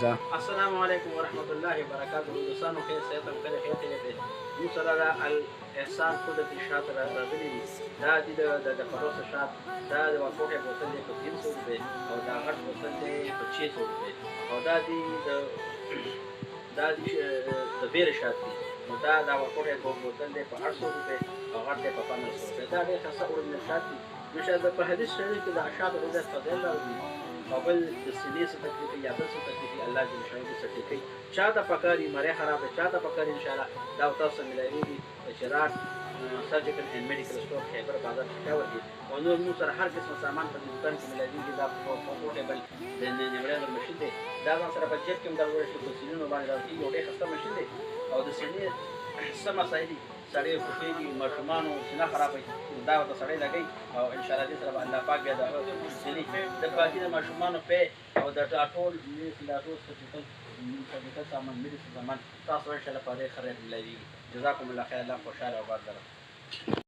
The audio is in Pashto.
ځه. السلام علیکم ورحمۃ اللہ وبرکاتہ. دوستانو خیر صحت خیر خیر خیر مو سره دا الاحسان قدرت شات راغلي دي. دا د فلوس شات دا د ورکوټه بوتل دی په 300 روپے او دا غټ بوتل دی په 600 روپے او دا دی د بیر شات دی. نو دا ورکوټه بوتل دی په 800 روپے او غټ دی په 1500 روپے. دا ډېر ښه اورل شات دی. نو په حدیث شریف کې دا شات د فضل راوړي او بل د سینې څخه تکلیف یا بل څه تکلیف الله جل شانه څخه کوي. چاته پکاري مړې خراب چاته پکاري ان شاء الله دا تاسو ملایوي چرات سرجیکل اینڈ میډیکل سٹور خیبر بازار کې راوړي او نور مو سره هر قسم سامان په دکان کې ملایوي. دا پورټیبل د نیولر ماشین دی. دا سره په جیب کې هم دا ورشي په سینونو باندې راځي. یو ډېر خسته ماشین دی او د سینې سم مسایل سړی خوشېږي ماشومان سینه خرابوي دا ورته سړی لګوي او ان شاء الله دې سره به الله پاک بیا د سینې د پاکي د ماشومانو پې او د ټول سرجیکل سامان میډیسن سامان تاسو ان شاء الله په دې خیر ملایوي. جزاکم الله خیر. الله خوشحاله او آباد لرم.